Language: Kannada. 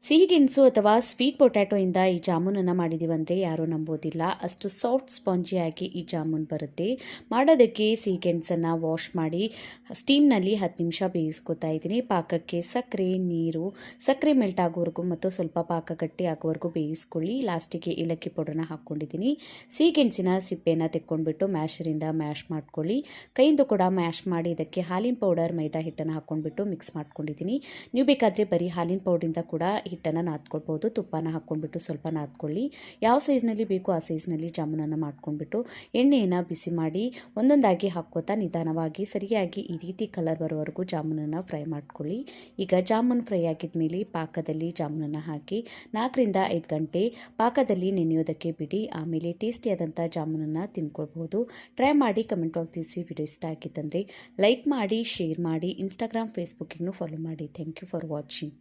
ಸಿಹಿ ಗೆಣಸು ಅಥವಾ ಸ್ವೀಟ್ ಪೊಟ್ಯಾಟೊಯಿಂದ ಈ ಜಾಮೂನನ್ನು ಮಾಡಿದ್ದೀವಿ ಅಂದರೆ ಯಾರೂ ನಂಬೋದಿಲ್ಲ. ಅಷ್ಟು ಸಾಫ್ಟ್ ಸ್ಪಾಂಜಿಯಾಗಿ ಈ ಜಾಮೂನ್ ಬರುತ್ತೆ. ಮಾಡೋದಕ್ಕೆ ಸಿಹಿ ಗೆಣಸನ್ನು ವಾಶ್ ಮಾಡಿ ಸ್ಟೀಮ್ನಲ್ಲಿ 10 ನಿಮಿಷ ಬೇಯಿಸ್ಕೊತಾ ಇದ್ದೀನಿ. ಪಾಕಕ್ಕೆ ಸಕ್ಕರೆ, ನೀರು, ಸಕ್ಕರೆ ಮೆಲ್ಟ್ ಆಗೋವರೆಗೂ ಮತ್ತು ಸ್ವಲ್ಪ ಪಾಕ ಗಟ್ಟಿ ಆಗೋವರೆಗೂ ಬೇಯಿಸ್ಕೊಳ್ಳಿ. ಲಾಸ್ಟಿಗೆ ಏಲಕ್ಕಿ ಪೌಡರ್ನ ಹಾಕ್ಕೊಂಡಿದ್ದೀನಿ. ಸಿಹಿ ಗೆಣಸಿನ ಸಿಪ್ಪೆನ ತೆಕ್ಕೊಂಡ್ಬಿಟ್ಟು ಮ್ಯಾಶರಿಂದ ಮ್ಯಾಶ್ ಮಾಡ್ಕೊಳ್ಳಿ. ಕೈಯಿಂದ ಕೂಡ ಮ್ಯಾಶ್ ಮಾಡಿ ಇದಕ್ಕೆ ಹಾಲಿನ ಪೌಡರ್, ಮೈದಾ ಹಿಟ್ಟನ್ನು ಹಾಕ್ಕೊಂಡ್ಬಿಟ್ಟು ಮಿಕ್ಸ್ ಮಾಡ್ಕೊಂಡಿದ್ದೀನಿ. ನೀವು ಬೇಕಾದರೆ ಬರೀ ಹಾಲಿನ ಪೌಡರಿಂದ ಕೂಡ ಹಿಟ್ಟನ್ನು ನಾದ್ಕೊಳ್ಬೋದು. ತುಪ್ಪನ ಹಾಕ್ಕೊಂಡ್ಬಿಟ್ಟು ಸ್ವಲ್ಪ ನಾದ್ಕೊಳ್ಳಿ. ಯಾವ ಸೈಜ್ನಲ್ಲಿ ಬೇಕೋ ಆ ಸೈಜ್ನಲ್ಲಿ ಜಾಮೂನನ್ನು ಮಾಡ್ಕೊಂಡ್ಬಿಟ್ಟು ಎಣ್ಣೆಯನ್ನು ಬಿಸಿ ಮಾಡಿ ಒಂದೊಂದಾಗಿ ಹಾಕ್ಕೋತಾ ನಿಧಾನವಾಗಿ ಸರಿಯಾಗಿ ಈ ರೀತಿ ಕಲರ್ ಬರೋವರೆಗೂ ಜಾಮೂನನ್ನು ಫ್ರೈ ಮಾಡ್ಕೊಳ್ಳಿ. ಈಗ ಜಾಮೂನ್ ಫ್ರೈ ಆಗಿದ ಮೇಲೆ ಪಾಕದಲ್ಲಿ ಜಾಮೂನನ್ನು ಹಾಕಿ 4 ರಿಂದ 5 ಗಂಟೆ ಪಾಕದಲ್ಲಿ ನೆನೆಯೋದಕ್ಕೆ ಬಿಡಿ. ಆಮೇಲೆ ಟೇಸ್ಟಿಯಾದಂಥ ಜಾಮೂನನ್ನು ತಿನ್ಕೊಳ್ಬೋದು. ಟ್ರೈ ಮಾಡಿ ಕಮೆಂಟ್ ಬಾಕ್ಸ್ ತಿಳಿಸಿ. ವಿಡಿಯೋ ಇಷ್ಟ ಆಗಿದ್ದಂದರೆ ಲೈಕ್ ಮಾಡಿ, ಶೇರ್ ಮಾಡಿ, ಇನ್ಸ್ಟಾಗ್ರಾಮ್, ಫೇಸ್ಬುಕ್ಕಿಗೂ ಫಾಲೋ ಮಾಡಿ. Thank you for watching.